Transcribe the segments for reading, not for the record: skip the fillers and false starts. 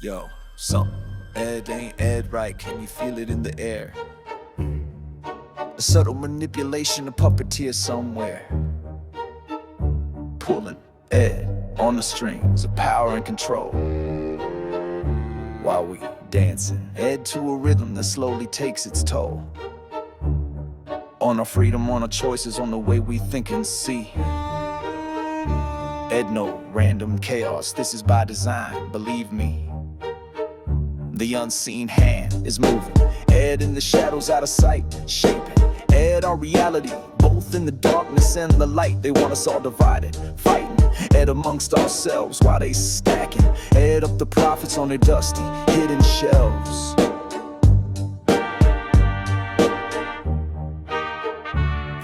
Yo, something Ed ain't Ed right, can you feel it in the air? A subtle manipulation, a puppeteer somewhere, pulling Ed on the strings of power and control, while we dancing Ed to a rhythm that slowly takes its toll on our freedom, on our choices, on the way we think and see. Ed no random chaos, this is by design, believe me. The unseen hand is moving, Ed in the shadows out of sight, shaping Ed our reality, both in the darkness and the light. They want us all divided, fighting Ed amongst ourselves while they stacking Ed up the prophets on their dusty, hidden shelves.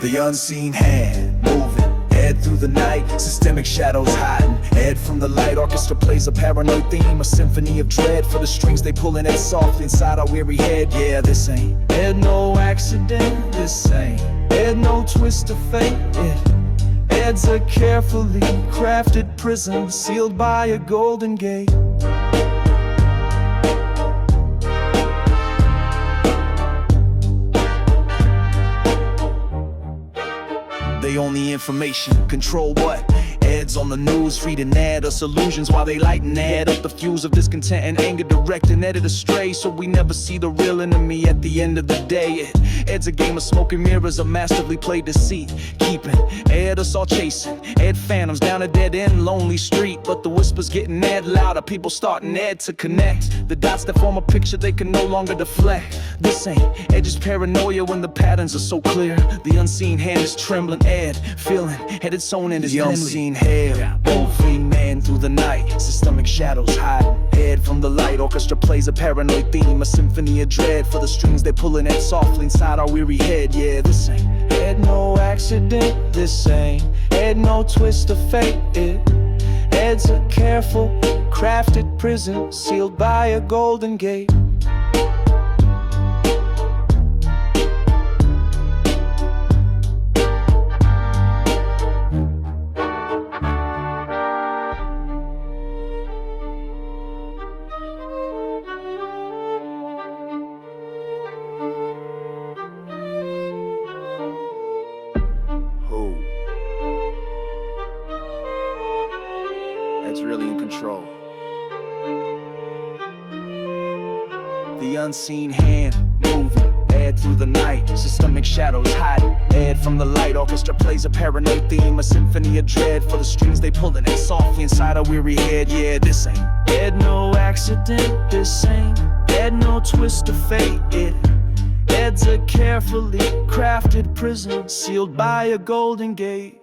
The unseen hand moving, Ed through the night, systemic shadows hiding Ed from the light. Orchestra plays a paranoid theme, a symphony of dread for the strings they pulling Ed softly inside our weary head. Yeah, this ain't Ed no accident, this ain't Ed no twist of fate. Ed's a carefully crafted prison sealed by a golden gate. They own the information, control what? Ed's on the news, reading Ed us illusions while they lighten Ed up the fuse of discontent and anger, directing Ed astray, so we never see the real enemy at the end of the day. Ed's a game of smoke and mirrors, a masterfully played deceit, keeping Ed us all chasing Ed phantoms down a dead-end lonely street. But the whispers getting Ed louder, people starting Ed to connect the dots that form a picture they can no longer deflect. This ain't Ed's paranoia when the patterns are so clear. The unseen hand is trembling, Ed feeling headed sewn in his unseen hair, moving man through the night, systemic shadows hiding Ed from the light. Orchestra plays a paranoid theme, a symphony of dread for the strings they pulling Ed softly inside our weary head. Yeah, this ain't Ed no accident, this ain't Ed no twist of fate. Ed's a careful crafted prison sealed by a golden gate. Ed's really in control. The unseen hand moving Ed through the night, systemic shadows hiding Ed from the light. Orchestra plays a paranoid theme, a symphony of dread for the strings they pulling Ed softly inside our weary head. Yeah, this ain't Ed no accident, this ain't Ed no twist of fate. Ed's a carefully crafted prison sealed by a golden gate.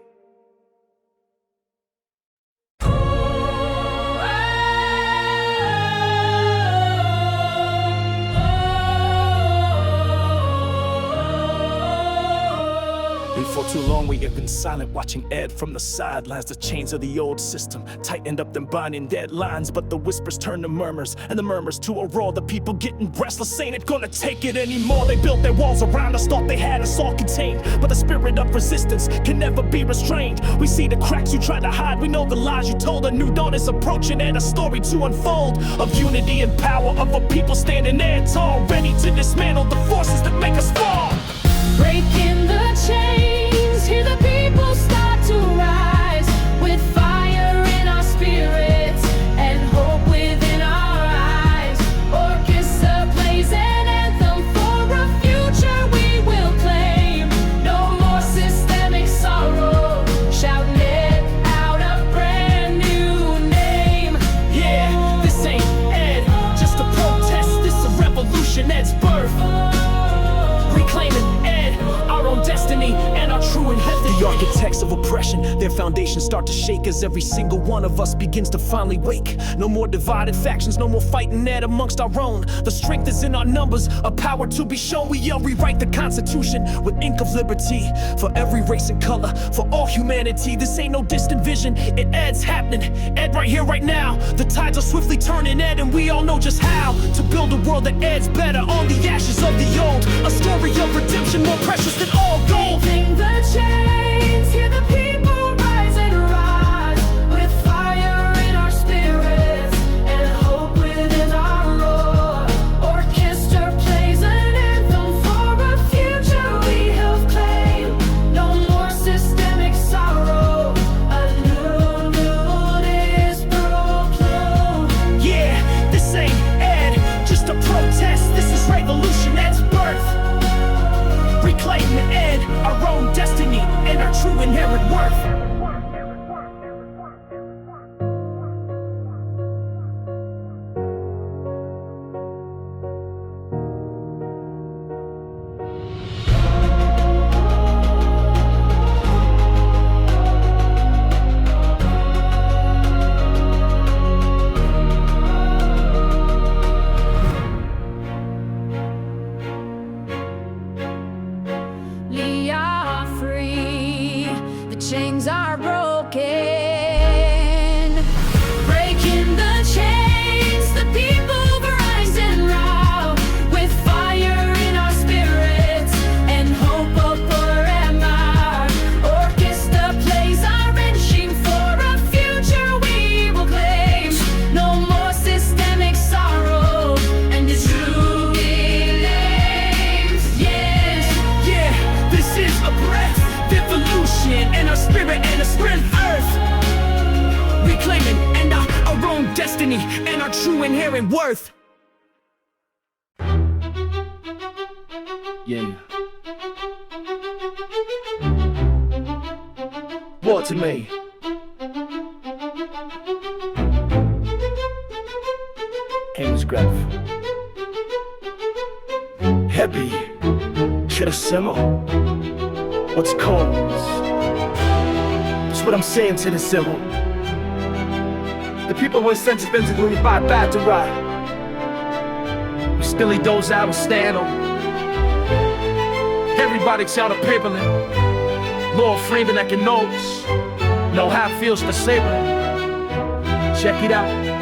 For too long we have been silent, watching Ed from the sidelines. The chains of the old system tightened up them binding deadlines, but the whispers turn to murmurs, and the murmurs to a roar. The people getting restless, ain't it gonna take it anymore. They built their walls around us, thought they had us all contained, but the spirit of resistance can never be restrained. We see the cracks you tried to hide, we know the lies you told. A new dawn is approaching and a story to unfold, of unity and power, of a people standing there tall, ready to dismantle the forces that make us fall. Breaking the chains, hear the people start to rise, with fire in our spirits and hope within our eyes. Orchestra plays an anthem for a future we will claim. No more systemic sorrow, shouting it out a brand new name. Yeah, this ain't Ed, just a protest, this a revolution, Ed's birth. Reclaiming Ed, our own destiny and our true inheritance. The architects of oppression, their foundations start to shake as every single one of us begins to finally wake. No more divided factions, no more fighting Ed amongst our own. The strength is in our numbers, a power to be shown. We all rewrite the Constitution with ink of liberty for every race and color, for all humanity. This ain't no distant vision, Ed's happening, Ed right here, right now. The tides are swiftly turning, Ed, and we all know just how to build a world that Ed's better on the ashes of the old. A story of redemption more precious than all gold. Breaking the chains, hear the people rise and rise, with fire in our spirits and hope within inherent worth. Yeah. What to me? Graph. Heavy. Should I simmer? What's called? That's what I'm saying to the symbol. The people were sentimentally by bad to right. We still eat those out and stand on. Everybody's out of paper. Lord framing like your notes. Know how it feels to savor. Check it out.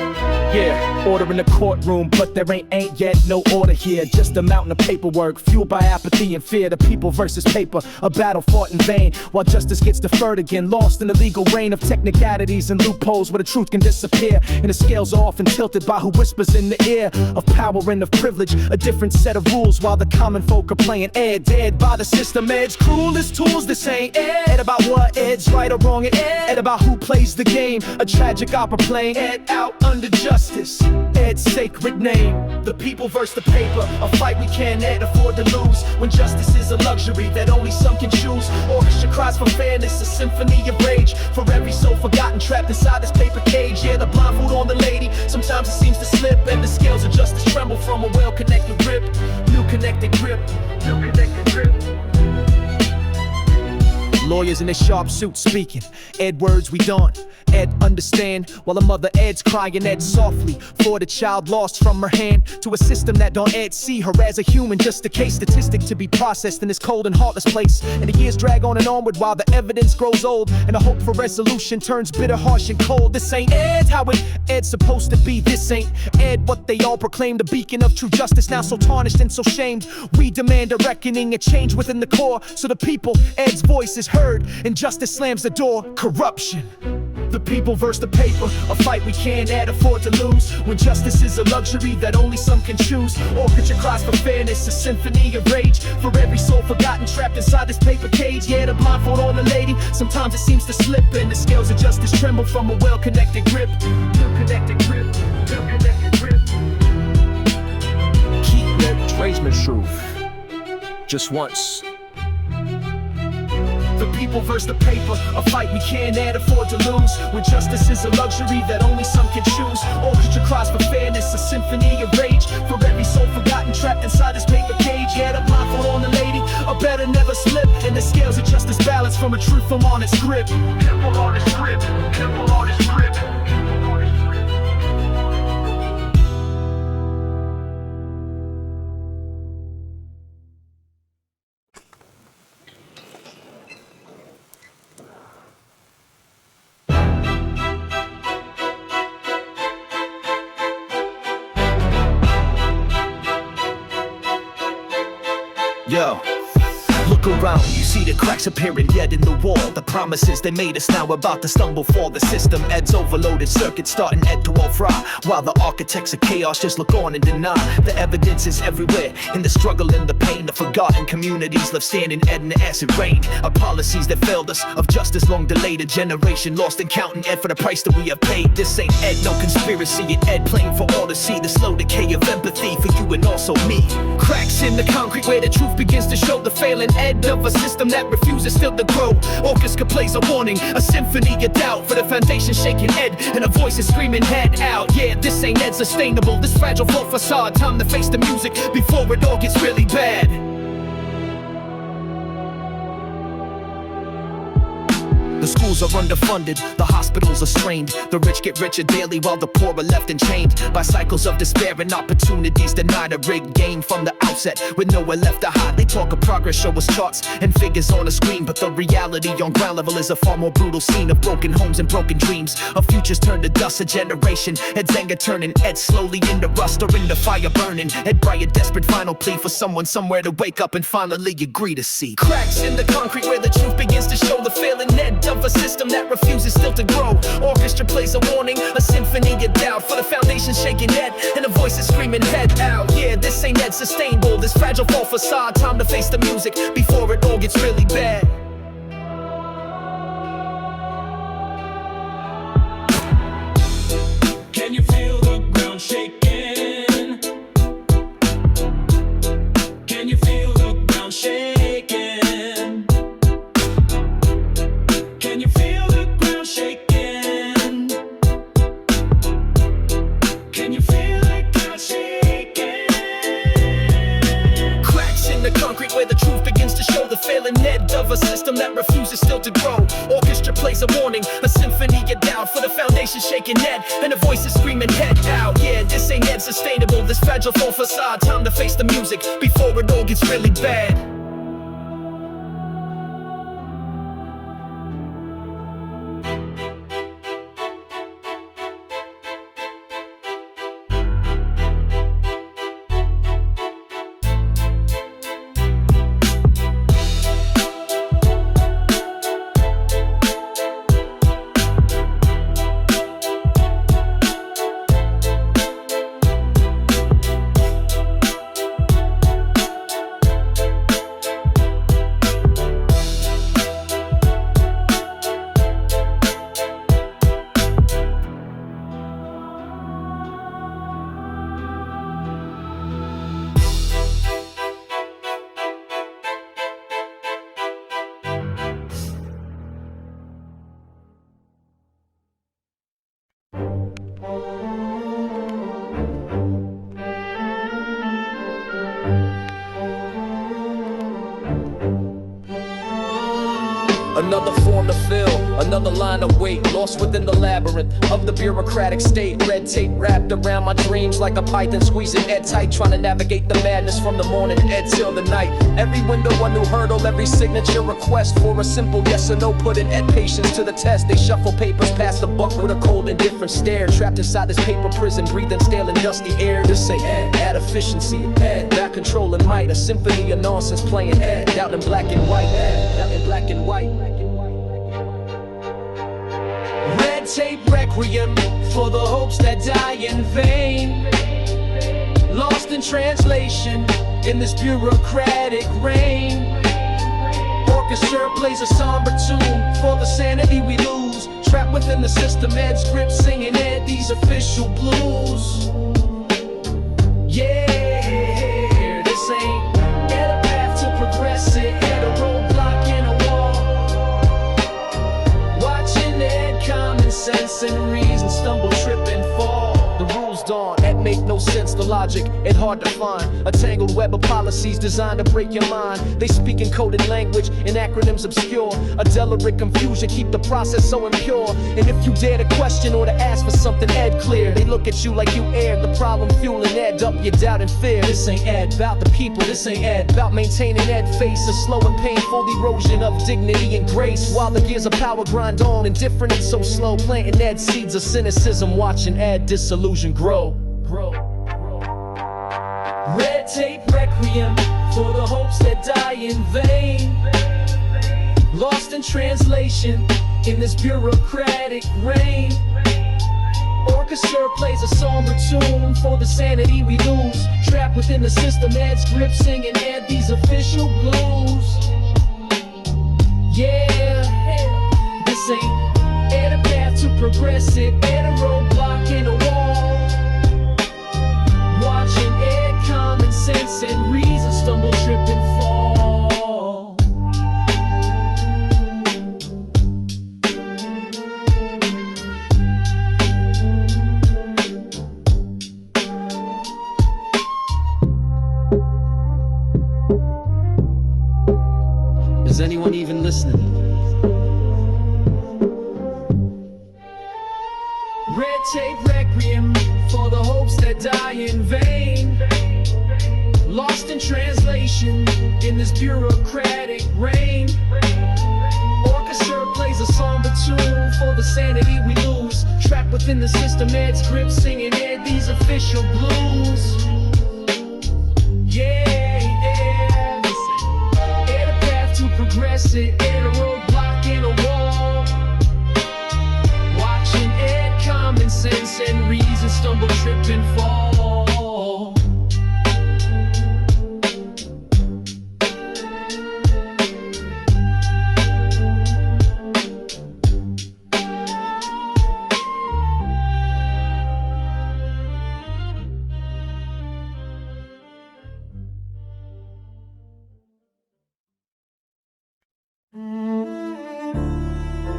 Yeah, order in the courtroom, but there ain't yet no order here. Just a mountain of paperwork, fueled by apathy and fear. The people versus paper, a battle fought in vain. While justice gets deferred again, lost in the legal reign of technicalities and loopholes where the truth can disappear. And the scales are often tilted by who whispers in the ear of power and of privilege. A different set of rules while the common folk are playing Ed. Dead by the system, Ed's cruelest tools. This ain't Ed about what Ed's right or wrong. Ed about who plays the game. A tragic opera playing Ed out under justice. Ed's sacred name. The people versus the paper, a fight we can't afford to lose. When justice is a luxury that only some can choose. Orchestra cries for fairness, a symphony of rage. For every soul forgotten, trapped inside this paper cage. Yeah, the blindfold on the lady, sometimes it seems to slip. And the scales of justice tremble from a well-connected grip. New connected grip, new connected grip. Lawyers in their sharp suits speaking. Ed words we don't. Ed understand while a mother Ed's crying Ed softly for the child lost from her hand to a system that don't Ed see her as a human, just a case statistic to be processed in this cold and heartless place. And the years drag on and onward while the evidence grows old and the hope for resolution turns bitter, harsh and cold. This ain't Ed how Ed's supposed to be. This ain't Ed what they all proclaim, the beacon of true justice now so tarnished and so shamed. We demand a reckoning, a change within the core so the people Ed's voice is heard and justice slams the door. Corruption. The people versus the paper, a fight we can't afford to lose. When justice is a luxury that only some can choose. Orchestra cries for fairness, a symphony of rage. For every soul forgotten, trapped inside this paper cage. Yeah, the blindfold on the lady, sometimes it seems to slip. And the scales of justice tremble from a well-connected grip. New connected grip, new connected grip. Keep that tradesman truth. Just once. The people versus the paper, a fight we can't afford to lose. When justice is a luxury that only some can choose. Orchestra cries for fairness, a symphony of rage. For every soul forgotten, trapped inside this paper cage. Yeah, the blindfold on the lady, a better never slip. And the scales of justice balance from a truth from honest grip. Temple on his grip, temple on his grip. Yo, look around, you see the cracks appearing yet in the wall. The promises they made us now about to stumble for the system. Ed's overloaded circuit starting Ed to all fry. While the architects of chaos just look on and deny. The evidence is everywhere, in the struggle and the pain. The forgotten communities left standing Ed in the acid rain. Our policies that failed us, of justice long delayed. A generation lost in counting Ed for the price that we have paid. This ain't Ed, no conspiracy, and Ed plain for all to see. The slow decay of empathy for you and also me. Cracks in the concrete where the truth begins to show. The failing Ed of a system that refuses still to grow. Orchestra plays a warning, a symphony of doubt. For the foundation shaking Ed, and a voice is screaming head out. Yeah, this ain't Ed sustainable, this fragile false facade. Time to face the music before it all gets really bad. The schools are underfunded, the hospitals are strained. The rich get richer daily while the poor are left enchained by cycles of despair and opportunities denied. A rigged game from the outset with nowhere left to hide. They talk of progress, show us charts and figures on a screen, but the reality on ground level is a far more brutal scene of broken homes and broken dreams, of futures turned to dust. A generation, Ed's anger turning Ed slowly into rust or into fire burning. Ed write a desperate final plea for someone somewhere to wake up and finally agree to see. Cracks in the concrete where the truth begins to show. The failing Ed of a system that refuses still to grow. Orchestra plays a warning, a symphony of doubt. For the foundation shaking Ed, and a voice is screaming head out. Yeah, this ain't Ed sustainable, this fragile false facade. Time to face the music before it all gets really bad. Can you feel the ground shaking? failing Ed of a system that refuses still to grow. Orchestra plays a warning, a symphony get down for the foundation shaking Ed, and the voices screaming head out. Yeah, this ain't Ed sustainable, this fragile full facade. Time to face the music before it all gets really bad. Another form to fill, another line of weight, lost within the labyrinth of the bureaucratic state. Red tape wrapped around my dreams like a python squeezing Ed tight, trying to navigate the madness from the morning Ed till the night. Every window a new hurdle, every signature request for a simple yes or no, putting Ed patience to the test. They shuffle papers past the buck with a cold indifferent stare, trapped inside this paper prison, breathing stale and dusty air. This ain't Ed, add efficiency, Ed, back control and might, a symphony of nonsense playing Ed, out in black and white, Ed, out in black and white. Red tape requiem for the hopes that die in vain, lost in translation in this bureaucratic reign. Orchestra plays a somber tune for the sanity we lose, trapped within the system, Ed's grip singing Ed these official blues. Yeah, this ain't Ed a path to progress, it Ed a roadblock in a wall. Watching Ed common sense and reason stumble, trip and fall. The rules dawn, Ed make no sense, the logic Ed hard to find. A tangled web of policies designed to break your mind. They speak in coded language and acronyms obscure. A deliberate confusion keep the process so impure. And if you dare to question or to ask for something Ed clear, they look at you like you aired the problem, fueling Ed up your doubt and fear. This ain't Ed about the people, this ain't Ed about maintaining Ed face a slow and painful erosion of dignity and grace. While the gears of power grind on, indifferent and so slow, planting Ed seeds of cynicism, watching Ed disillusion grow. Red tape requiem for the hopes that die in vain, lost in translation in this bureaucratic reign. Orchestra plays a somber tune for the sanity we lose, trapped within the system, Ed's grip singing Ed these official blues. Yeah, this ain't Ed a path to progress, it Ed a roadblock in a wall. Watching Ed common sense and reason stumble, trip and fall. Is anyone even listening? Red tape requiem for the hopes that die in vain, lost in translation in this bureaucratic reign. Orchestra plays a somber tune for the sanity we lose, trapped within the system, Ed's grip singing Ed these official blues. Yeah, Ed a path to progress, it Ed a roadblock in a wall. Watching Ed common sense and reason stumble, trip and fall.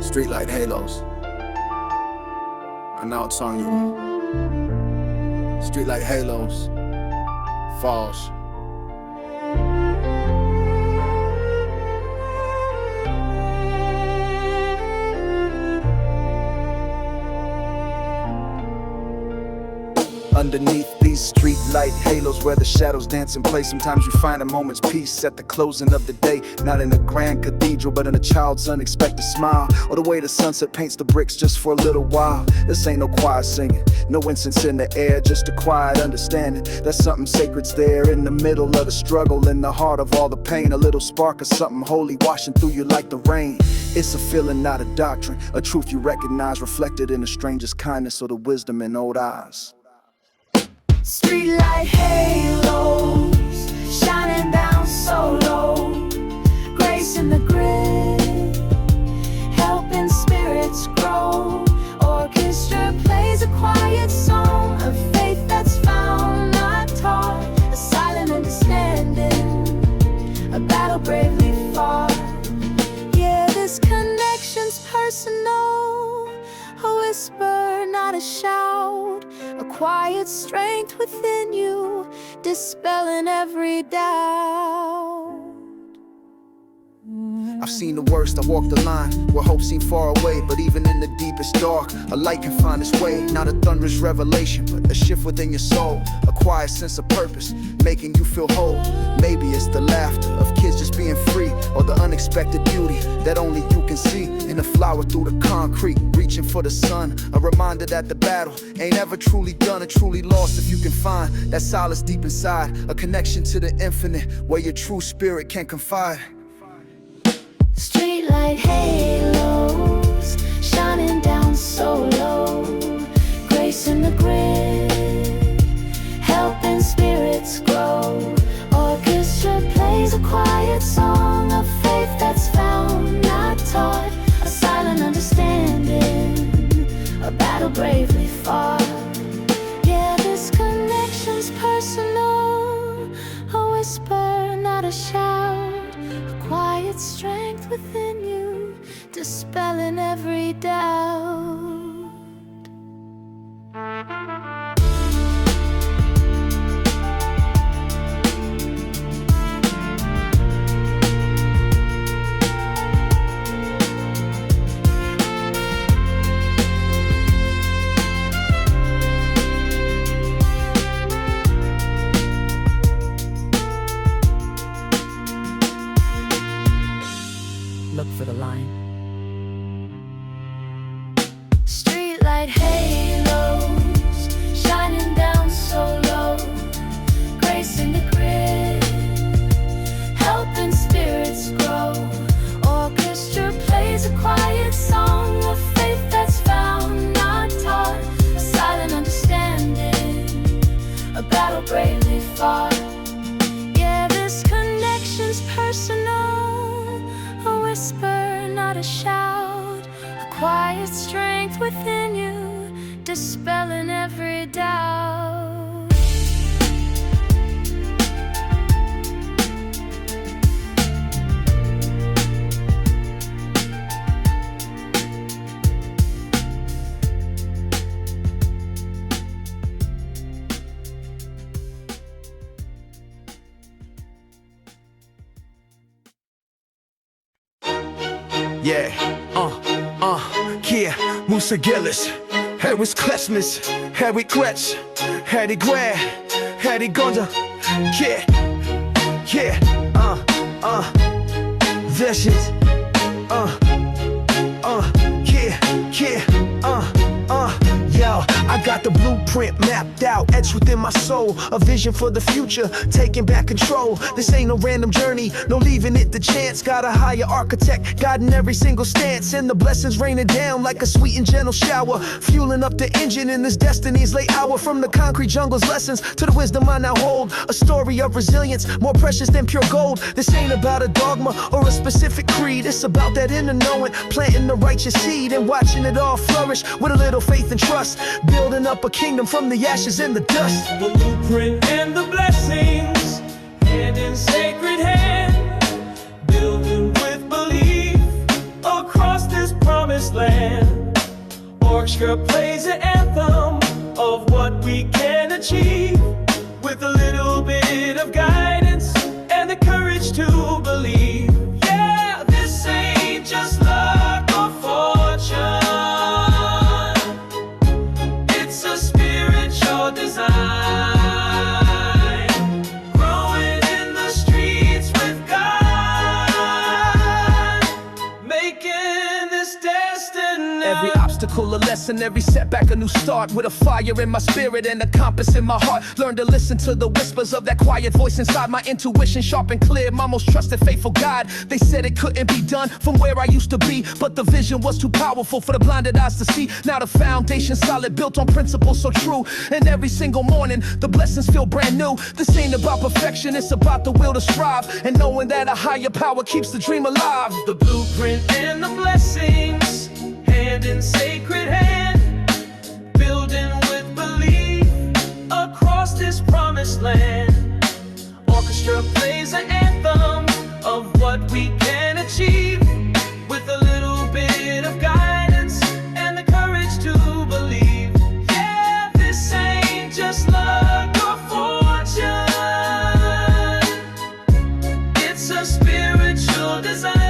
Street like halos. And now it's on you. Street like halos. Falls. Underneath these street light halos where the shadows dance in place, sometimes you find a moment's peace at the closing of the day. Not in a grand cathedral, but in a child's unexpected smile, or the way the sunset paints the bricks just for a little while. This ain't no choir singing, no incense in the air, just a quiet understanding that something sacred's there in the middle of the struggle, in the heart of all the pain. A little spark of something holy washing through you like the rain. It's a feeling, not a doctrine, a truth you recognize, reflected in a stranger's kindness or the wisdom in old eyes. Streetlight halos shining down so low, grace in the grid, helping spirits grow. Orchestra plays a quiet song of faith that's found, not taught. A silent understanding, a battle bravely fought. Yeah, this connection's personal, a whisper, not a shout. A quiet strength within you, dispelling every doubt. I've seen the worst, I walked the line where hope seemed far away, but even in the deepest dark, a light can find its way. Not a thunderous revelation, but a shift within your soul, a quiet sense of purpose, making you feel whole. Maybe it's the laughter of kids just being free, or the unexpected beauty that only you can see in a flower through the concrete, reaching for the sun. A reminder that the battle ain't ever truly done or truly lost if you can find that solace deep inside, a connection to the infinite where your true spirit can confide. Streetlight halos shining down so low, grace in the grid, helping spirits grow. Orchestra plays a quiet song of faith that's found, not taught. A silent understanding, a battle bravely fought. Yeah, this connection's personal, a whisper, not a shout. Quiet strength within you, dispelling every doubt. Look for the line. Streetlight halos shining down so low, grace in the grid, helping spirits grow. Orchestra plays a quiet song of faith that's found, not taught. A silent understanding, a battle bravely fought. Yeah, this connection's personal, a whisper, not a shout. A quiet strength within you, dispelling every doubt. Yeah, yeah, Musa Gillis, Harris Klesmis, Harry Kretsch, Harry Grant, Harry Gonda, yeah, this is, yo, I got the blueprint mapped out, etched within my soul, a vision for the future, taking back control. This ain't no random journey, no leaving it to chance. Got a higher architect, guiding every single stance, and the blessings raining down like a sweet and gentle shower, fueling up the engine in this destiny's late hour. From the concrete jungle's lessons to the wisdom I now hold, a story of resilience, more precious than pure gold. This ain't about a dogma or a specific creed, it's about that inner knowing, planting the righteous seed and watching it all flourish with a little faith and trust, building up a kingdom from the ashes and the dust. The blueprint and the blessings, hand in sacred hand, building with belief across this promised land. Orchestra plays an anthem of what we can achieve, with a little bit of guidance and the courage to believe. Yeah, this ain't just luck or fortune, it's a spiritual design. lesson, every setback a new start. With a fire in my spirit and a compass in my heart. Learn to listen to the whispers of that quiet voice inside. My intuition sharp and clear, my most trusted faithful guide. They said it couldn't be done from where I used to be, but the vision was too powerful for the blinded eyes to see. Now the foundation solid, built on principles so true. And every single morning, the blessings feel brand new. This ain't about perfection, it's about the will to strive, and knowing that a higher power keeps the dream alive. The blueprint and the blessings, hand in sacred hand, building with belief across this promised land. Orchestra plays an anthem of what we can achieve, with a little bit of guidance and the courage to believe. Yeah, this ain't just luck or fortune, it's a spiritual design.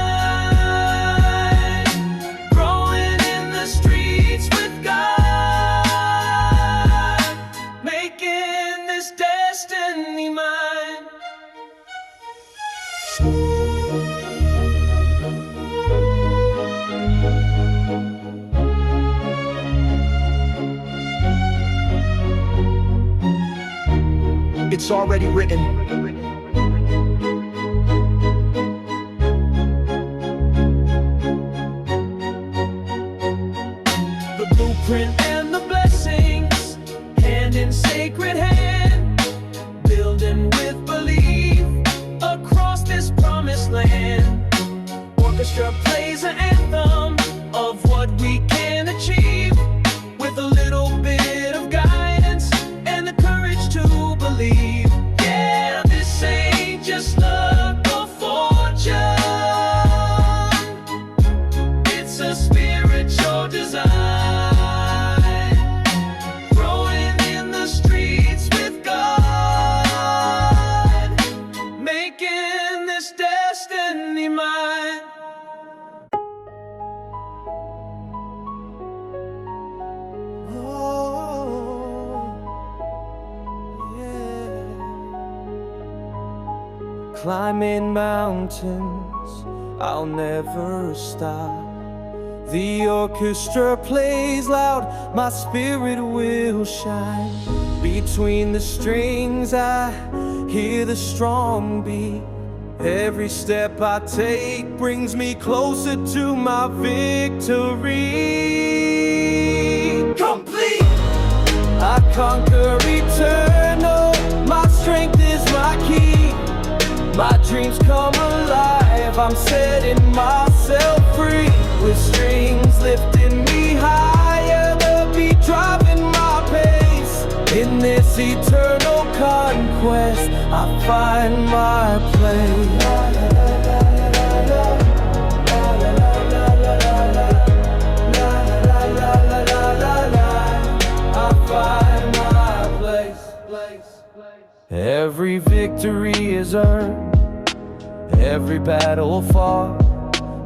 It's already written. The blueprint and the blessings, hand in sacred hand, building with belief across this promised land. Orchestra plays an anthem of what we can achieve, with a little bit of guidance and the courage to believe. Yeah, this ain't just luck or fortune, it's a spiritual design. Growing in the streets with God, making this destiny mine. Climbing mountains, I'll never stop. The orchestra plays loud, my spirit will shine. Between the strings I hear the strong beat. Every step I take brings me closer to my victory. Complete! I conquer eternal, my strength is my key. My dreams come alive, I'm setting myself free. With strings lifting me higher, the beat driving my pace. In this eternal conquest, I find my place. I find my place. Every victory is earned, every battle fought.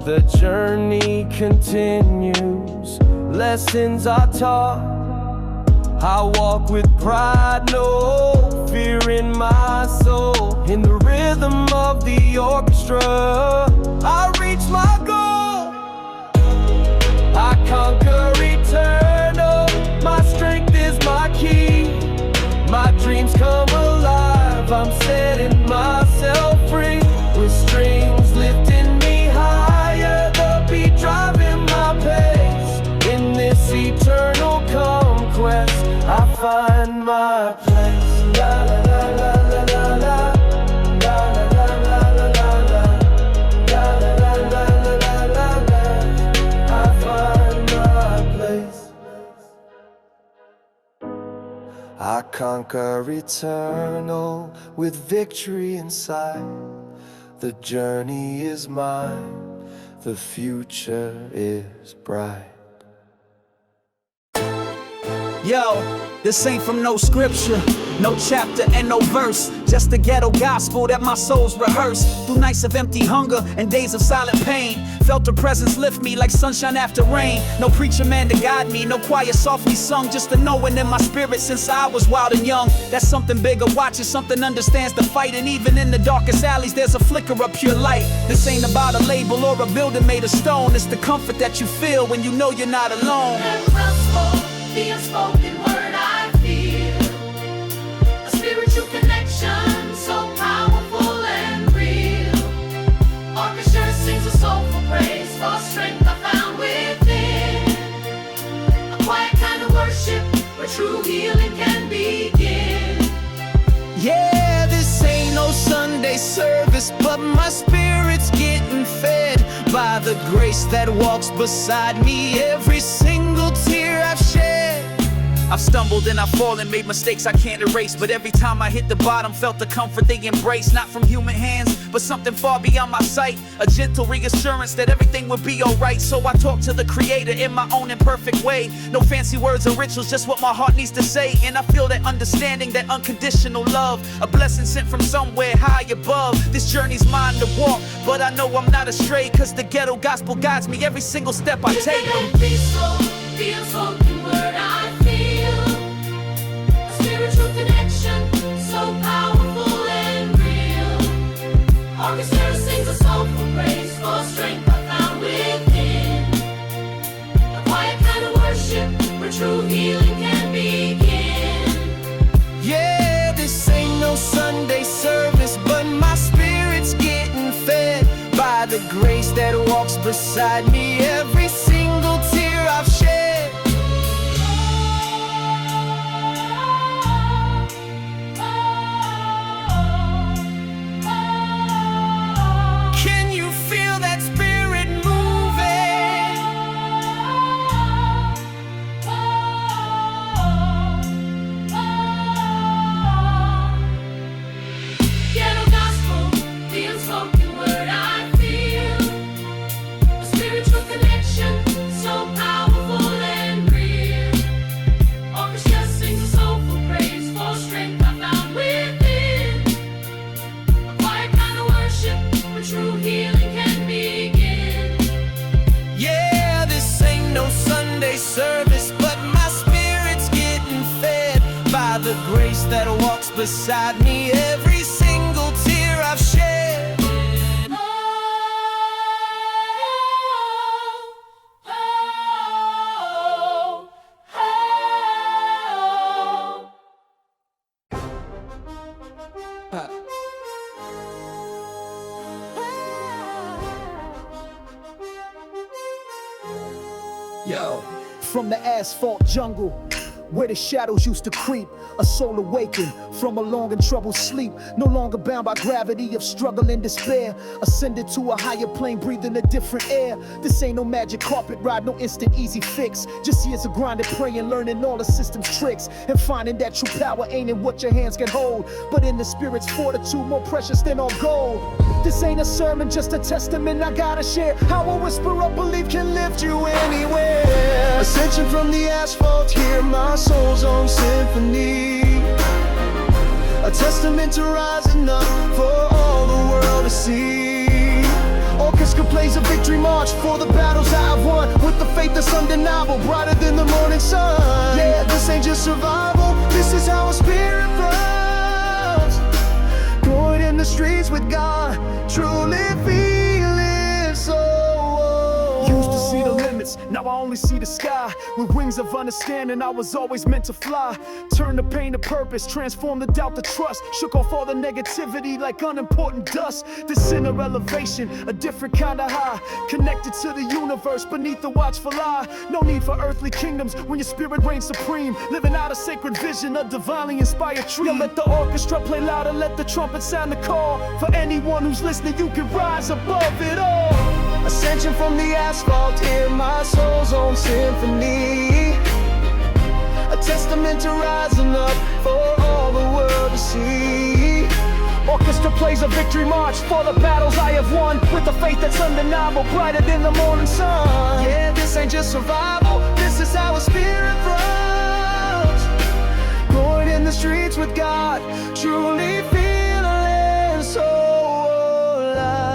The journey continues, lessons are taught. I walk with pride, no fear in my soul. In the rhythm of the orchestra, I reach my goal. I conquer eternal, my strength is my key. My dreams come alive, I'm setting myself free. With strings lifting me higher, the beat driving my pace. In this eternal conquest, I find my place. La la la la la la la. I conquer eternal with victory inside. The journey is mine, the future is bright. Yo, this ain't from no scripture, no chapter and no verse. Just the ghetto gospel that my soul's rehearsed. Through nights of empty hunger and days of silent pain, felt the presence lift me like sunshine after rain. No preacher man to guide me, no choir softly sung. Just a knowing in my spirit since I was wild and young. That's something bigger watches, something understands the fight. And even in the darkest alleys there's a flicker of pure light. This ain't about a label or a building made of stone. It's the comfort that you feel when you know you're not alone. unspoken word I feel. A spiritual connection so powerful and real. Orchestra sings a soulful praise for strength I found within. A quiet kind of worship where true healing can begin. Yeah, this ain't no Sunday service, but my spirit's getting fed by the grace that walks beside me every single tear I've shed. I've stumbled and I've fallen, made mistakes I can't erase, but every time I hit the bottom, felt the comfort they embrace, not from human hands, but something far beyond my sight, a gentle reassurance that everything would be alright. So I talk to the Creator in my own imperfect way, no fancy words or rituals, just what my heart needs to say. And I feel that understanding, that unconditional love, a blessing sent from somewhere high above. This journey's mine to walk, but I know I'm not astray, cause the ghetto gospel guides me every single step I take. Peaceful, the unspoken word I feel. A spiritual connection so powerful and real. Orchestra sings a soulful praise for strength I found within. A quiet kind of worship where true healing can begin. Yeah, this ain't no Sunday service, but my spirit's getting fed by the grace that walks beside me every single tear I've shed. Can you feel that spirit moving? Ghetto gospel, the unspoken word I feel. A spiritual connection so powerful and real. Orchestra sings a soulful praise for strength I found within. A quiet kind of worship where true healing can begin. Yeah, this ain't no Sunday service, but my spirit's getting fed by the grace that walks beside me every single tear I've shed. Yo, from the asphalt jungle, where the shadows used to creep, a soul awakened from a long and troubled sleep, no longer bound by gravity of struggle and despair, ascended to a higher plane, breathing a different air. This ain't no magic carpet ride, no instant easy fix, just years of grinding, praying, learning all the system's tricks, and finding that true power ain't in what your hands can hold, but in the spirit's fortitude, more precious than all gold. This ain't a sermon, just a testament I gotta share, how a whisper of belief can lift you anywhere. Ascension from the asphalt, hear my soul's own symphony. A testament to rising up for all the world to see. Orchestra plays a victory march for the battles I have won, with the faith that's undeniable, brighter than the morning sun. Yeah, this ain't just survival, this is how a spirit flows. Going in the streets with God, truly feeling so. Used to see the limits, now I only see the sky. With wings of understanding, I was always meant to fly. Turn the pain to purpose, transform the doubt to trust. Shook off all the negativity like unimportant dust. This inner elevation, a different kind of high. Connected to the universe beneath the watchful eye. No need for earthly kingdoms when your spirit reigns supreme. Living out a sacred vision, a divinely inspired tree. Let the orchestra play louder, let the trumpet sound the call. For anyone who's listening, you can rise above it all. Ascension from the asphalt, hear my soul's own symphony. A testament to rising up for all the world to see. Orchestra plays a victory march for the battles I have won, with a faith that's undeniable, brighter than the morning sun. Yeah, this ain't just survival, this is how a spirit flows. Going in the streets with God, truly feeling so alive.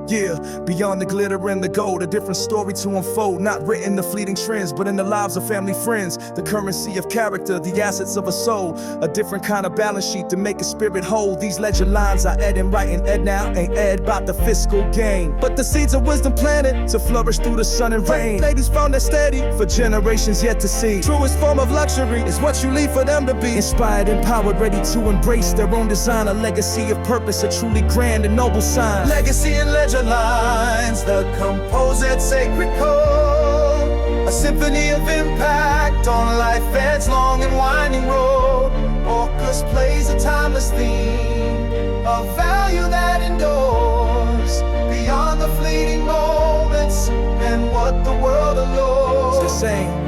Yeah, beyond the glitter and the gold, a different story to unfold. Not written in the fleeting trends, but in the lives of family friends. The currency of character, the assets of a soul. A different kind of balance sheet to make a spirit whole. These ledger lines I ed and writing ed now, ain't ed about the fiscal gain. But the seeds of wisdom planted to flourish through the sun and rain. Ladies found that steady for generations yet to see. Truest form of luxury is what you leave for them to be. Inspired, empowered, ready to embrace their own design. A legacy of purpose, a truly grand and noble sign. Legacy and ledger lines, the composite sacred code. A symphony of impact on life ed's long and winding road. Orcus plays a timeless theme, a value that endures beyond the fleeting moments and what the world allures. It's the same.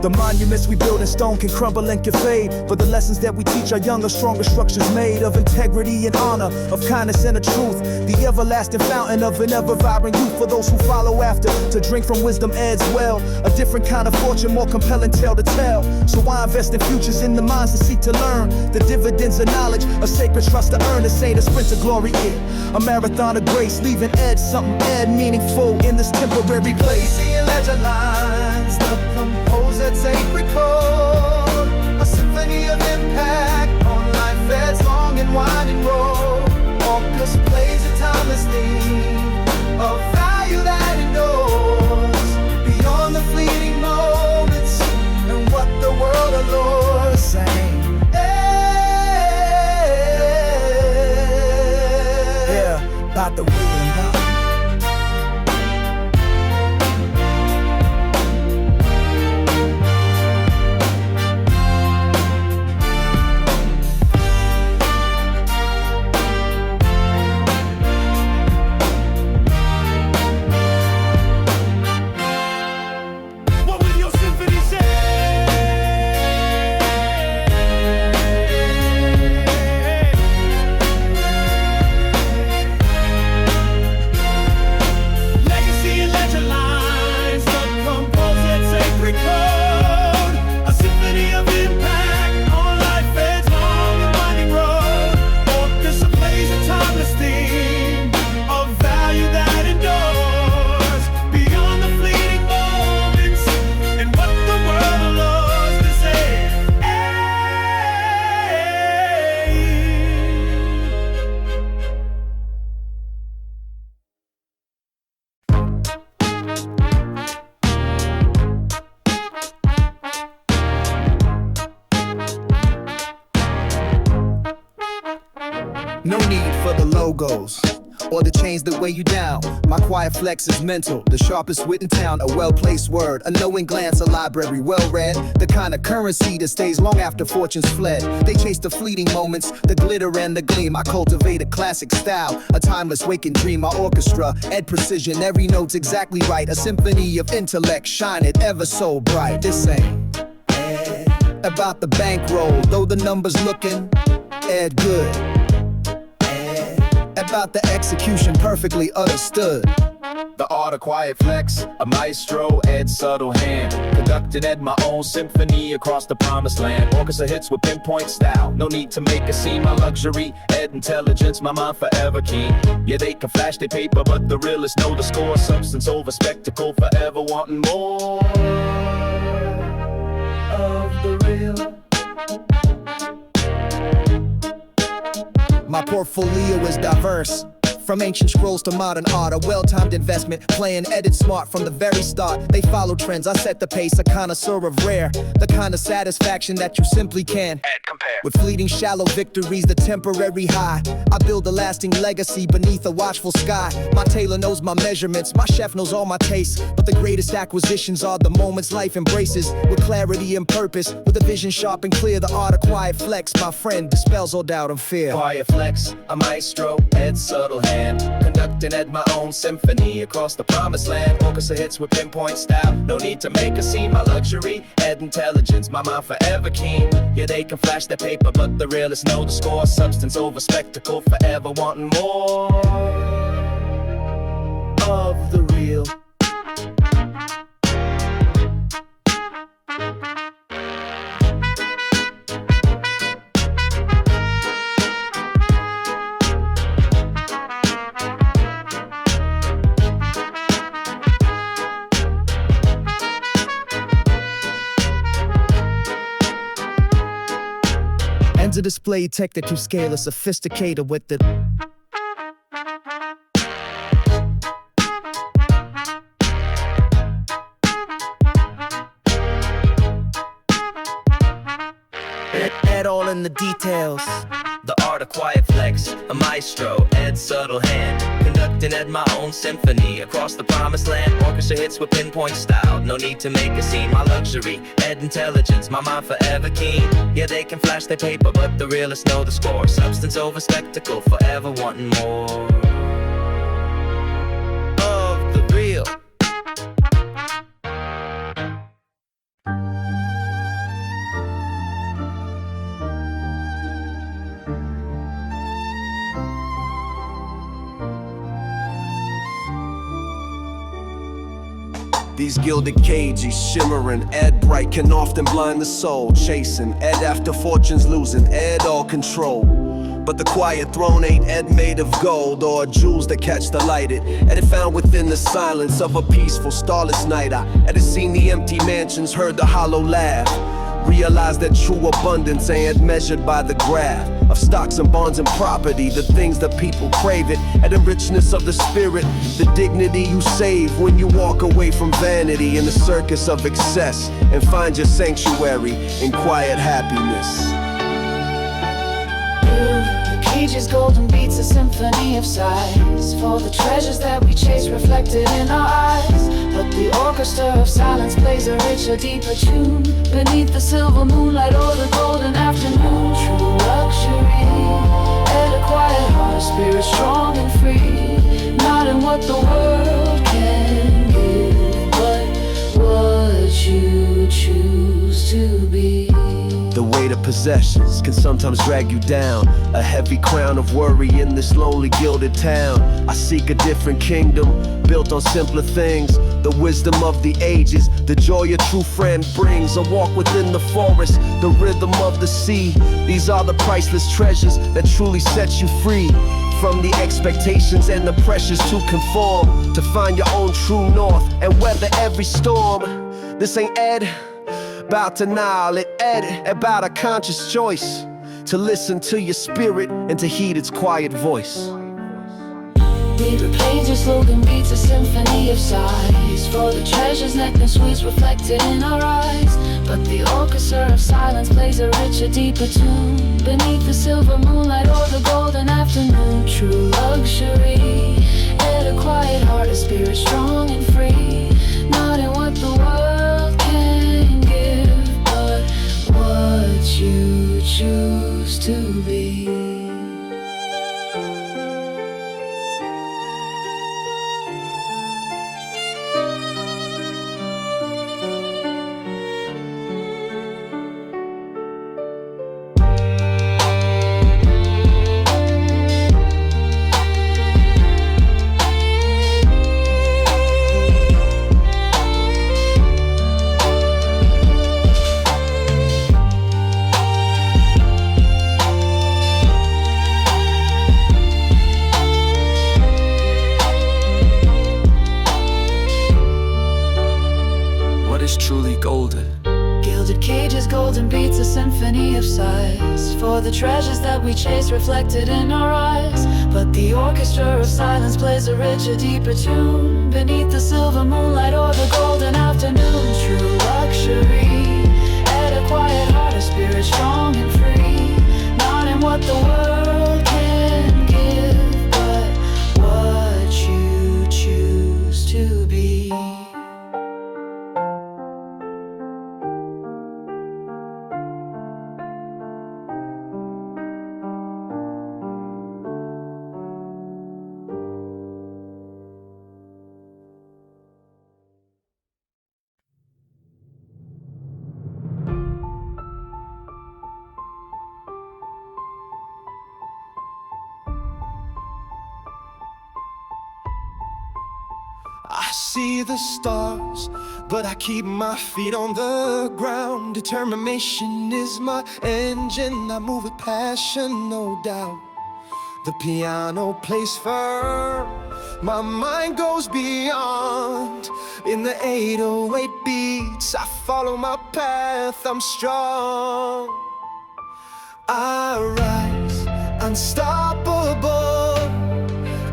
The monuments we build in stone can crumble and can fade, but the lessons that we teach our younger, stronger structures made of integrity and honor, of kindness and of truth. The everlasting fountain of an ever-vibrant youth for those who follow after, to drink from wisdom ed's well. A different kind of fortune, more compelling tale to tell. So why invest in futures in the minds that seek to learn the dividends of knowledge, a sacred trust to earn. This ain't a sprint to glory, a marathon of grace, leaving ed something ed meaningful in this temporary place. Legacy and ledger lines, the composite sacred code. A symphony of impact on life ed's long and winding road. Orcus plays a timeless theme, a value that endures beyond the fleeting moments and what the world allures. Same. Yeah, about the wheel. No need for the logos or the chains that weigh you down. My quiet flex is mental, the sharpest wit in town. A well-placed word, a knowing glance, a library well-read. The kind of currency that stays long after fortune's fled. They chase the fleeting moments, the glitter and the gleam. I cultivate a classic style, a timeless waking dream. My orchestra, ed precision, every note's exactly right. A symphony of intellect, shine it ever so bright. This ain't ed about the bankroll, though the numbers looking ed good. About the execution perfectly understood. The art of quiet flex, a maestro, Ed's subtle hand. Conducted Ed my own symphony across the promised land. Orchestra hits with pinpoint style, no need to make a scene. My luxury, Ed intelligence, my mind forever keen. Yeah, they can flash their paper, but the realists know the score. Substance over spectacle, forever wanting more of the real. My portfolio is diverse, from ancient scrolls to modern art. A well-timed investment, playing edit smart from the very start. They follow trends, I set the pace, a connoisseur of rare. The kind of satisfaction that you simply can't compare. With fleeting shallow victories, the temporary high. I build a lasting legacy beneath a watchful sky. My tailor knows my measurements, my chef knows all my tastes. But the greatest acquisitions are the moments life embraces. With clarity and purpose, with a vision sharp and clear. The art of quiet flex, my friend, dispels all doubt and fear. Quiet flex, a maestro, Ed's subtle hand. Conducting Ed my own symphony across the promised land. Orchestra hits with pinpoint style, no need to make a scene. My luxury, Ed intelligence, my mind forever keen. Yeah, they can flash their paper, but the realists know the score. Substance over spectacle, forever wanting more of the real. a display tech that you scale a sophisticated with the Ed all in the details. The art of quiet flex, a maestro, Ed's subtle hand. Conducting Ed my own symphony across the promised land. Orchestra hits with pinpoint style, no need to make a scene. My luxury, Ed intelligence, my mind forever keen. Yeah, they can flash their paper, but the realists know the score. Substance over spectacle, forever wanting more of the real. These gilded cages shimmering, Ed bright can often blind the soul. Chasing Ed after fortune's losing, Ed all control. But the quiet throne ain't Ed made of gold or jewels that catch the light. Ed found within the silence of a peaceful, starless night. Ed has seen the empty mansions, heard the hollow laugh. Realized that true abundance ain't measured by the graph of stocks and bonds and property, the things that people crave it, and the richness of the spirit, the dignity you save when you walk away from vanity in the circus of excess and find your sanctuary in quiet happiness. The cage's golden beats a symphony of sighs for the treasures that we chase reflected in our eyes. But the orchestra of silence plays a richer, deeper tune beneath the silver moonlight or the golden afternoon. True luxury, and a quiet heart, a spirit strong and free. Not in what the world can give, but what you choose to be. The weight of possessions can sometimes drag you down, a heavy crown of worry in this lonely gilded town. I seek a different kingdom, built on simpler things, the wisdom of the ages, the joy a true friend brings. A walk within the forest, the rhythm of the sea. These are the priceless treasures that truly set you free from the expectations and the pressures to conform, to find your own true north and weather every storm. This ain't Ed about denial, it Ed about a conscious choice to listen to your spirit and to heed its quiet voice. The page's slogan beats a symphony of sighs for the treasures, nectar sweets reflected in our eyes. But the orchestra of silence plays a richer, deeper tune beneath the silver moonlight or the golden afternoon. True luxury, and a quiet heart, a spirit strong and free. Not in what the world can give, but what you choose to be. Truly golden. Gilded cages, golden beats, a symphony of sighs for the treasures that we chase reflected in our eyes. But the orchestra of silence plays a richer, deeper tune beneath the silver moonlight or the golden afternoon. True luxury, and a quiet heart, a spirit strong and free. Not in what the world can give, but what you choose to be. I see the stars, but I keep my feet on the ground. Determination is my engine, I move with passion, no doubt. The piano plays firm, my mind goes beyond. In the 808 beats, I follow my path, I'm strong. I rise, unstoppable.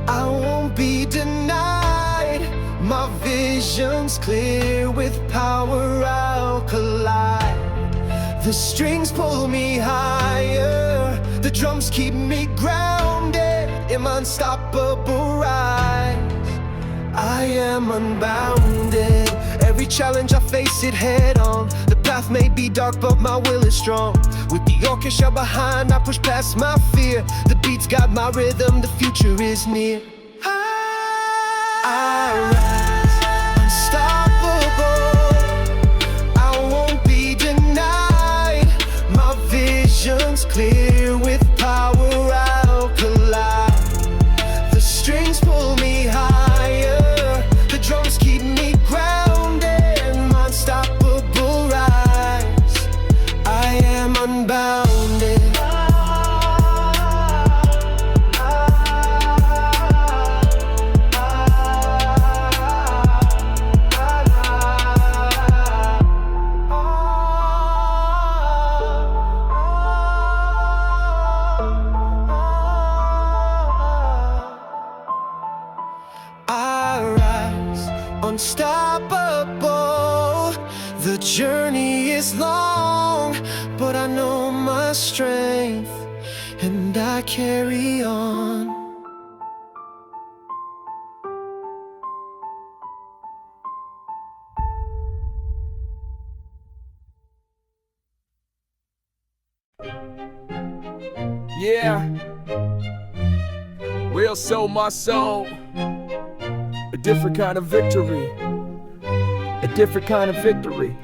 I won't be denied. My vision's clear, with power I'll collide. The strings pull me higher, the drums keep me grounded in my unstoppable rise. I am unbounded. Every challenge I face it head on. The path may be dark but my will is strong. With the orchestra behind, I push past my fear. The beats guide my rhythm, the future is near. I rise, unstoppable. I won't be denied. My vision's clear, with power I'll collide. The strings pull me higher, the drums keep me grounded. My unstoppable rise, I am unbounded. Unstoppable. The journey is long, but I know my strength, and I carry on. Yeah, we'll sell my soul. A different kind of victory. A different kind of victory.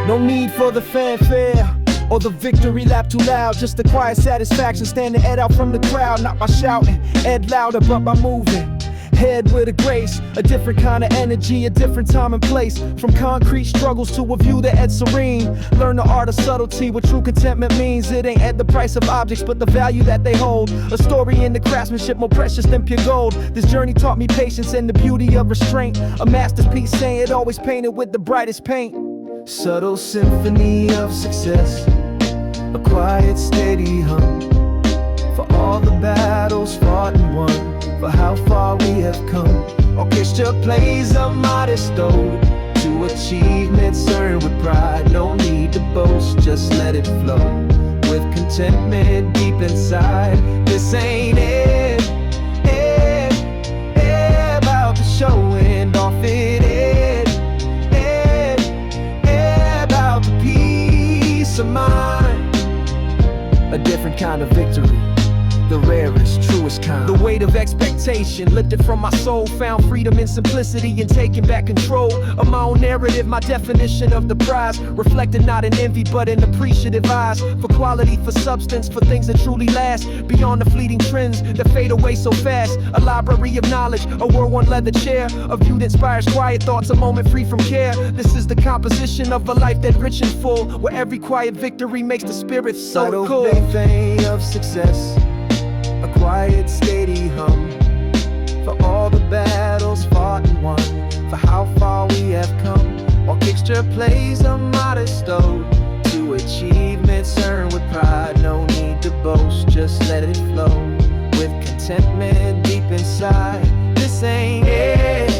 No need for the fanfare or the victory lap too loud. Just the quiet satisfaction, standing Ed out from the crowd. Not by shouting, Ed louder, but by moving. Head with a grace, a different kind of energy, a different time and place. From concrete struggles to a view that Ed's serene. Learn the art of subtlety, what true contentment means. It ain't at the price of objects, but the value that they hold. A story in the craftsmanship more precious than pure gold. This journey taught me patience and the beauty of restraint. A masterpiece saying it always painted with the brightest paint. Subtle symphony of success, a quiet steady hum. For all the battles fought and won, for how far we have come. Orchestra plays a modest ode to achievements earned with pride. No need to boast, just let it flow with contentment deep inside. This ain't it, about the show and off it, about the peace of mind. A different kind of victory, the rarest, truest kind. The weight of expectation lifted from my soul, found freedom in simplicity and taking back control of my own narrative. My definition of the prize, reflected not in envy but in appreciative eyes. For quality, for substance, for things that truly last, beyond the fleeting trends that fade away so fast. A library of knowledge, a world-worn leather chair, a view that inspires quiet thoughts, a moment free from care. This is the composition of a life that rich and full, where every quiet victory makes the spirit so Subtle cool. Subtle of success, a quiet steady hum. For all the battles fought and won, for how far we have come. Orchestra plays a modest ode to achievements earned with pride. No need to boast, just let it flow with contentment deep inside. This ain't it,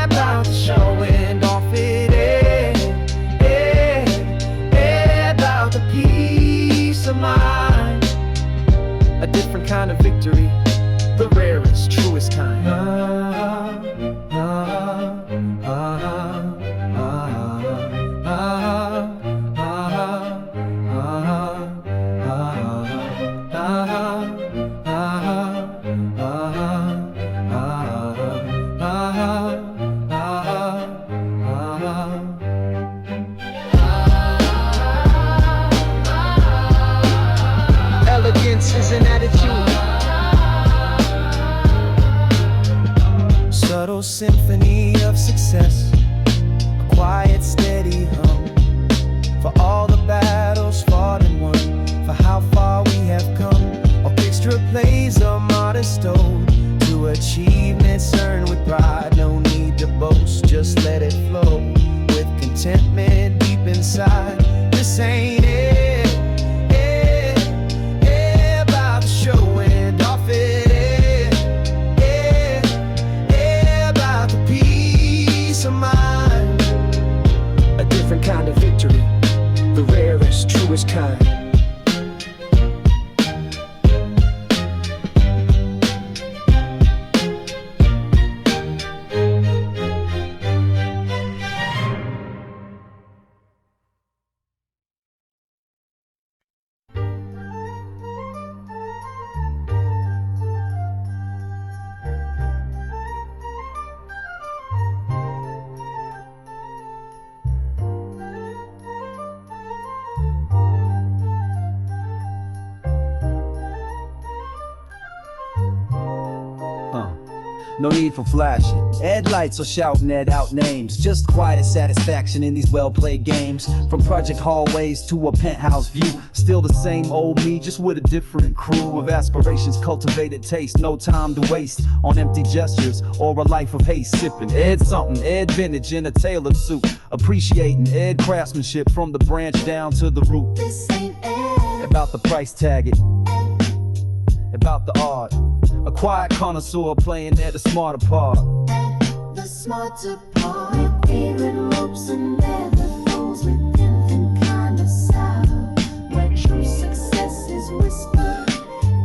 about the show and off it, about the peace of mind. A different kind of victory, the rarest, truest kind. worst kind. No need for flashing, Ed lights or shouting Ed out names. Just quiet satisfaction in these well-played games. From project hallways to a penthouse view. Still the same old me, just with a different crew of aspirations, cultivated taste. No time to waste on empty gestures or a life of haste. Sipping Ed something, Ed vintage in a tailored suit. Appreciating Ed craftsmanship from the branch down to the root. This ain't Ed. About the price tag it, about the art. A quiet connoisseur playing at the smarter part. The smarter part. With beaded ropes and leather flows with infant kind of sound. Where true success is whispered,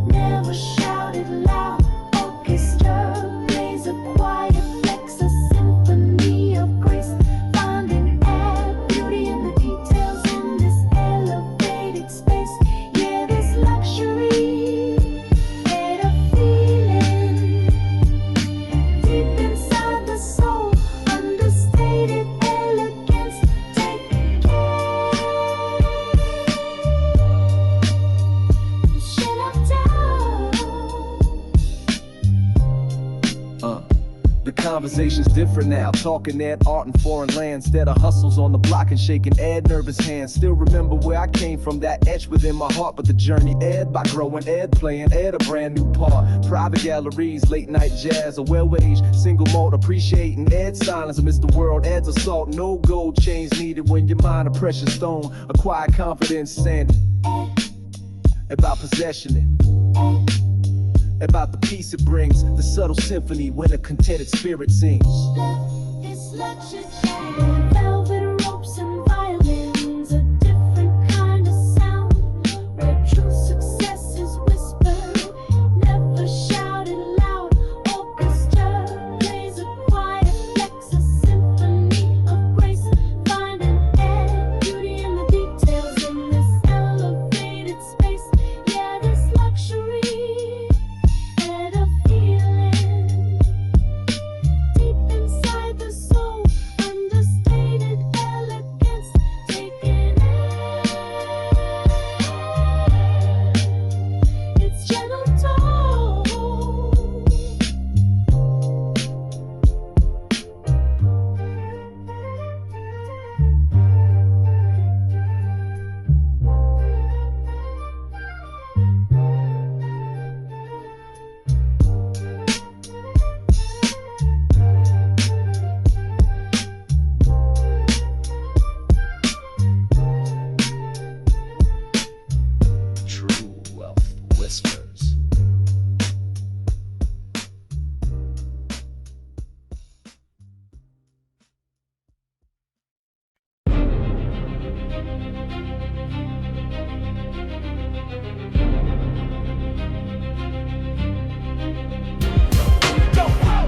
never shouted loud. Orchestra plays a quiet flex, a symphony of grace. Finding air, beauty in the details in this elevated space. Yeah, this luxury. Deep inside the soul, understated elegance. Take care. Shut up down. The conversation's different now. Talking Ed art in foreign lands. Instead of hustles on the block and shaking Ed nervous hands. Still remember where I came from, that etched within my heart. But the journey Ed by growing Ed, playing Ed a brand new part. Private galleries, late night jazz, a well-aged single malt. Appreciating Ed's silence amidst the world. Ed's assault, no gold chains needed when your mind a precious stone. A quiet confidence standing. About possession it. About the peace it brings, the subtle symphony when a contented spirit sings. It's luxury. Velvet ropes and violins, a different kind of sound. Where true success is whispered, never shouted loud. Orchestra plays a quiet flex, a symphony of grace. Finding air, beauty in the details in this elevated space. Yeah, this luxury. And a feeling deep inside the soul, understated elegance. Taking it, it's gentle tone. True wealth whispers.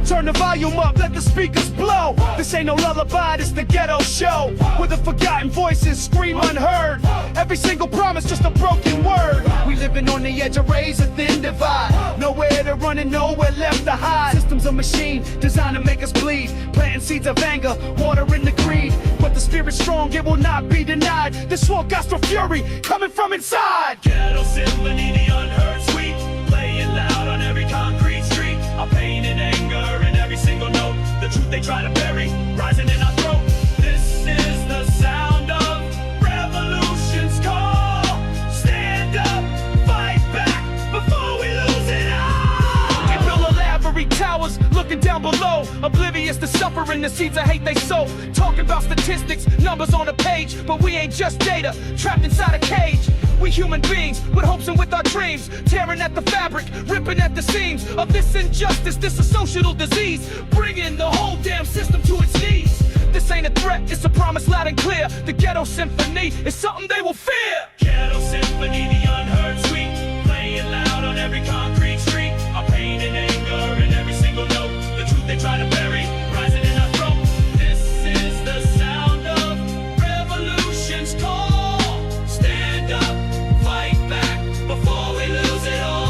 Turn the volume up, let the speakers blow. This ain't no lullaby, this the ghetto show. Where the forgotten voices scream unheard. Every single promise just a broken word. We living on the edge of razor thin divide. Nowhere to run and nowhere left to hide. System's a machine designed to make us bleed. Planting seeds of anger, watering the greed. But the spirit's strong, it will not be denied. This war got for fury coming from inside. Ghetto symphony, the unheard sweet. Playing loud on every concrete street. Our pain and anger in every single note. The truth they try to bury, rising in our throat. This is the sound of revolution's call. Stand up, fight back, before we lose it all. We build elaborate towers, looking down below. Oblivious to suffering, the seeds of hate they sow. Talking about statistics, numbers on a page. But we ain't just data, trapped inside a cage. We human beings, with hopes and with our dreams. Tearing at the fabric, ripping at the seams of this injustice, this a social disease. Bringing the whole damn system to its knees. this ain't a threat, it's a promise loud and clear. The ghetto symphony is something they will fear. Ghetto symphony, the unheard sweet, playing loud on every concrete street. Our pain and anger in every single note, the truth they try to bury, rising in our throat. This is the sound of revolution's call. Stand up, fight back, before we lose it all.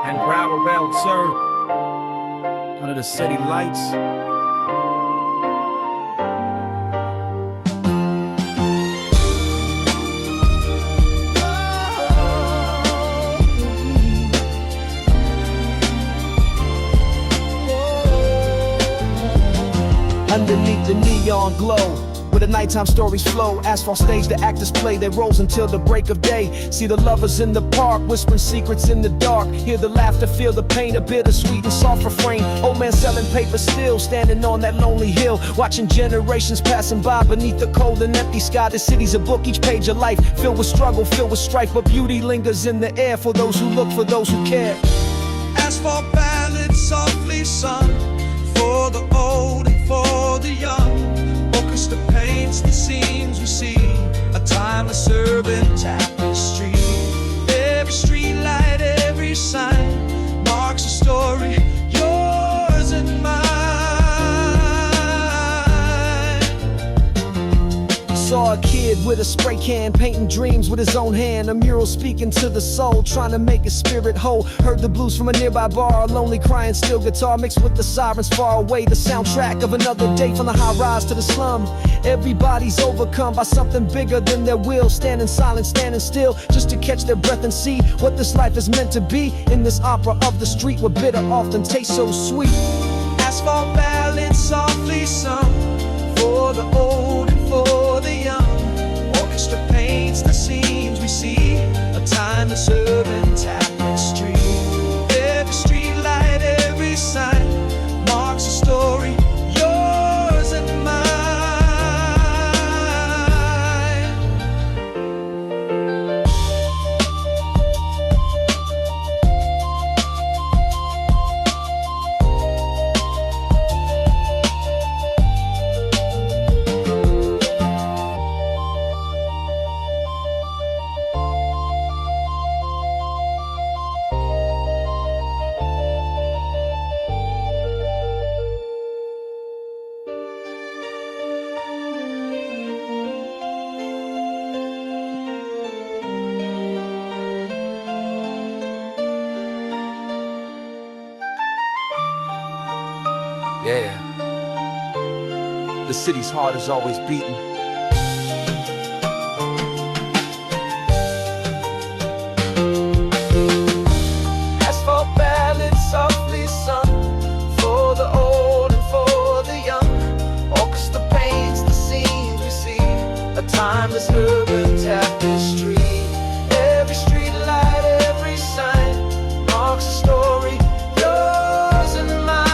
And proud around, sir, under the city lights. Underneath the neon glow, where the nighttime stories flow, asphalt stage, the actors play their roles until the break of day. See the lovers in the park, whispering secrets in the dark. Hear the laughter, feel the pain, a bittersweet and soft refrain. Old man selling paper still, standing on that lonely hill, watching generations passing by beneath the cold and empty sky. The city's a book, each page of life, filled with struggle, filled with strife, but beauty lingers in the air for those who look, for those who care. Asphalt ballads softly sung, for the old and for the young. Orchestra paints the scenes we see, a timeless urban tapestry. Every street light, every sign marks a story, yours and mine. Saw a kid with a spray can, painting dreams with his own hand. A mural speaking to the soul, trying to make his spirit whole. Heard the blues from a nearby bar, a lonely crying steel guitar mixed with the sirens far away. The soundtrack of another day, from the high rise to the slum. Everybody's overcome by something bigger than their will, standing silent, standing still, just to catch their breath and see what this life is meant to be. In this opera of the street, where bitter often tastes so sweet. Asphalt ballads softly sung, for the old and for the young. Orchestra paints the scenes we see, a timeless urban tapestry. Every street light, every sign marks a story, yours and mine. Yeah, the city's heart is always beating. Asphalt ballads softly sung, for the old and for the young. Orchestra paints the scenes we see, a timeless urban tapestry. Every street light, every sign marks a story, yours and mine.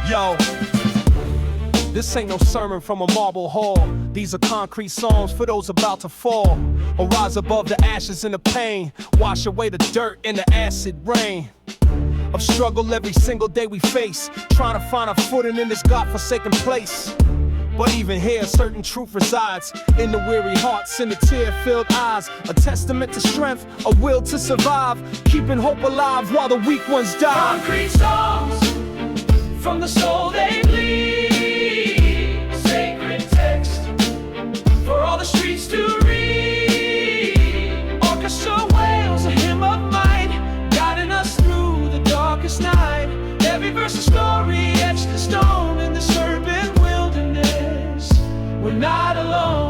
Yo, this ain't no sermon from a marble hall. These are concrete songs for those about to fall, or rise above the ashes and the pain, wash away the dirt in the acid rain of struggle every single day we face, trying to find a footing in this godforsaken place. But even here, certain truth resides in the weary hearts, in the tear-filled eyes. A testament to strength, a will to survive, keeping hope alive while the weak ones die. Concrete songs from the soul they bleed. Sacred text for all the streets to read. Orchestral wails, a hymn of might, guiding us through the darkest night. Every verse a story etched in stone in this urban wilderness. We're not alone.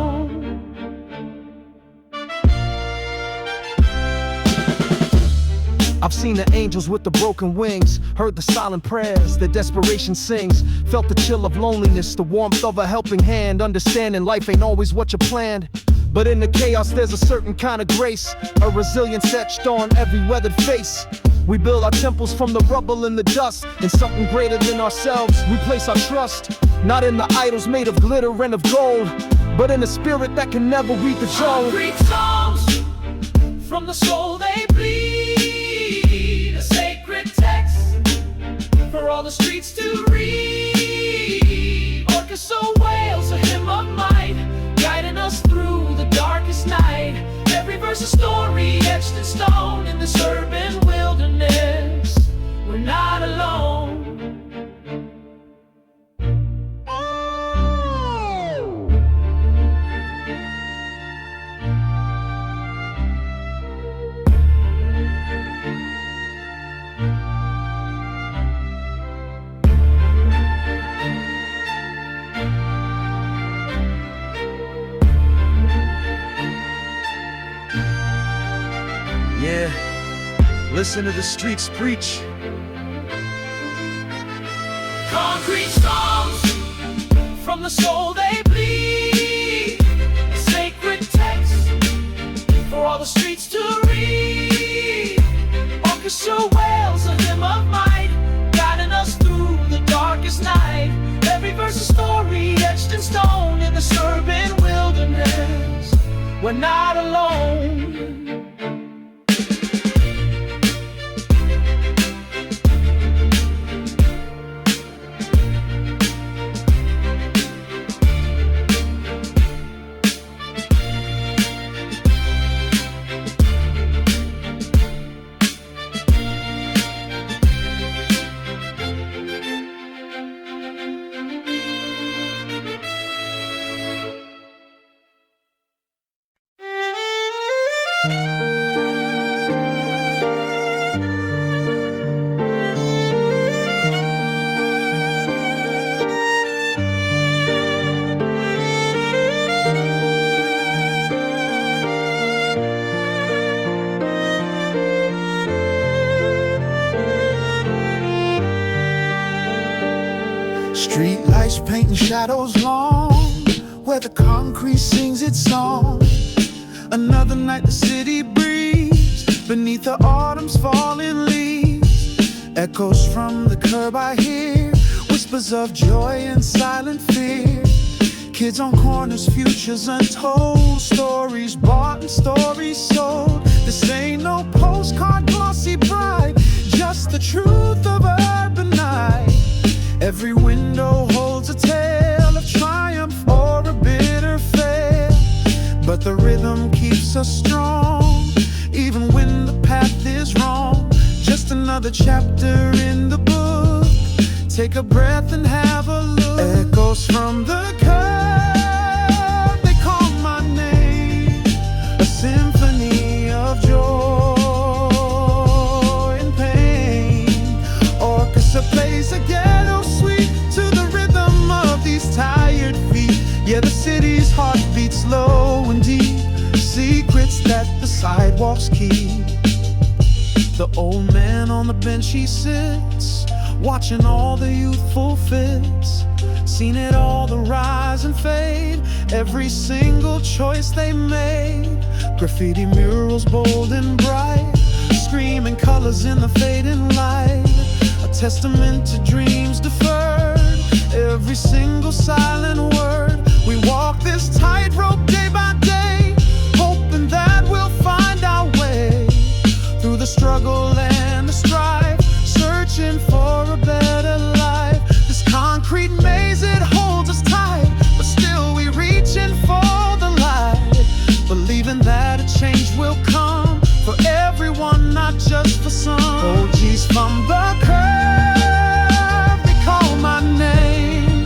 I've seen the angels with the broken wings, heard the silent prayers, the desperation sings, felt the chill of loneliness, the warmth of a helping hand, understanding life ain't always what you planned. But in the chaos there's a certain kind of grace, a resilience etched on every weathered face. We build our temples from the rubble and the dust, in something greater than ourselves. We place our trust, not in the idols made of glitter and of gold, but in a spirit that can never read the tone. Concrete songs from the soul they bleed. A sacred text for all the streets to read. Orchestral wails, a hymn of might, guiding us through the darkest night. Every verse a story etched in stone in this urban wilderness. We're not alone. Yeah, listen to the streets preach. Concrete songs from the soul they bleed. A sacred text for all the streets to read. Orchestral wails, a hymn of might, guiding us through the darkest night. Every verse a story etched in stone in this urban wilderness. We're not alone. Street lights painting shadows long, where the concrete sings its song. Another night the city breathes beneath the autumn's falling leaves. Echoes from the curb I hear, whispers of joy and silent fear. Kids on corners, futures untold, stories bought and stories sold. This ain't no postcard glossy pride, just the truth of urban night. Every window holds a tale of triumph or a bitter fail, but the rhythm keeps us strong, even when the path is wrong. Just another chapter in the book, take a breath and have a look. Echoes from the curb, they call my name, a symphony of joy and pain. Orchestra plays a ghetto sweet to the rhythm of these tired feet. Yeah, the city's heart beats low and deep, secrets that the sidewalks keep. The old man on the bench he sits, watching all the youthful fits. Seen it all, the rise and fade, every single choice they made. Graffiti murals bold and bright, screaming colors in the fading light. A testament to dreams deferred, every single silent word. We walk this tightrope day by day, hoping that we'll find our way through the struggle and the strife, searching for a better life. This concrete maze, it holds us tight, but still we reaching for the light, believing that a change will come for everyone, not just for some. Oh geez, from the curve they call my name,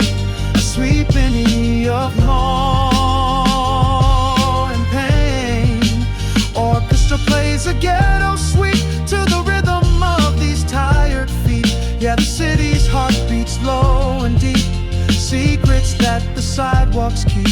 a sweeping E of more and pain. Orchestra plays a ghetto sweep to the rhythm of these tired feet. Yeah, the city's heart beats low and deep, secrets that the sidewalks keep.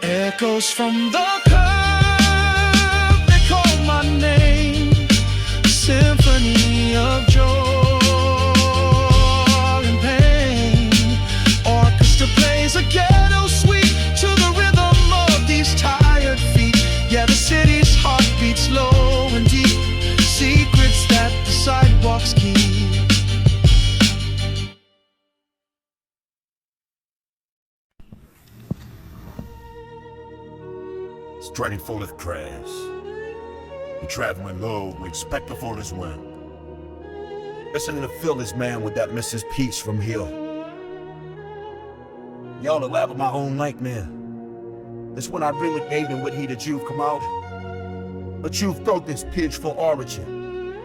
Echoes from the curve, they call my name, symphony of joy and pain. Orchestra plays a ghetto sweep to the rhythm of these tired feet. Yeah, the city's heart beats low and deep, secrets that the sidewalks keep. Striding forth crash. We traveling low, we expect the fullest wind. Listening to feel this man with that Mrs. Peace from here. Y'all the lab of my own nightmare. That's when I really gave in what he that you've come out. But you've thought this pitch for origin.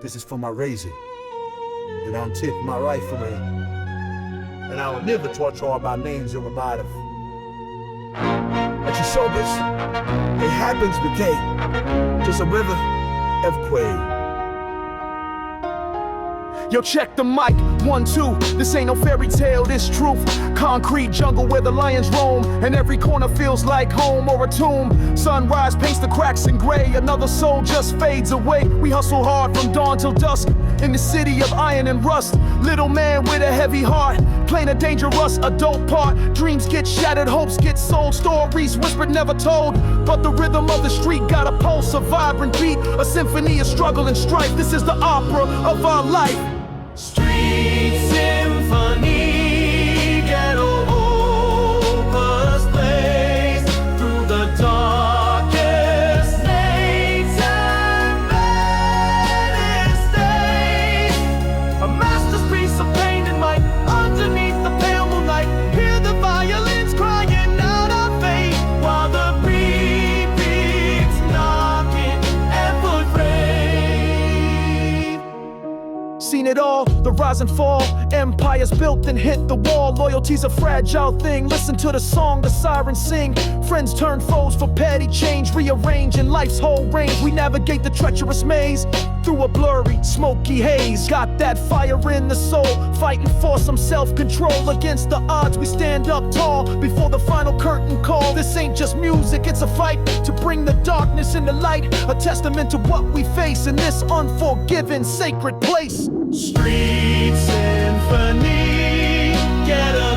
This is for my razor. And I'll tip my rifle in. And I will never torture all by names you're reminded of. At your shoulders, it happens decay, just a river earthquake. Yo, check the mic, 1, 2, this ain't no fairy tale, this truth. Concrete jungle where the lions roam, and every corner feels like home or a tomb. Sunrise paints the cracks in gray, another soul just fades away. We hustle hard from dawn till dusk, in the city of iron and rust. Little man with a heavy heart, playing a dangerous adult part. Dreams get shattered, hopes get sold, stories whispered, never told. But the rhythm of the street got a pulse, a vibrant beat, a symphony of struggle and strife. This is the opera of our life. Street symphony, ghetto opus plays through the darkest nights and baddest days. A masterpiece of pain and might underneath the pale moonlight. Hear the violins crying out of faith while the beat beats knocking and put grave. Seen it all, the rise and fall, empires built and hit the wall. Loyalty's a fragile thing, listen to the song the sirens sing. Friends turn foes for petty change, rearrange in life's whole range. We navigate the treacherous maze through a blurry, smoky haze. Got that fire in the soul, fighting for some self-control. Against the odds we stand up tall, before the final curtain call. This ain't just music, it's a fight to bring the darkness into light. A testament to what we face in this unforgiven sacred place. Street symphony, ghetto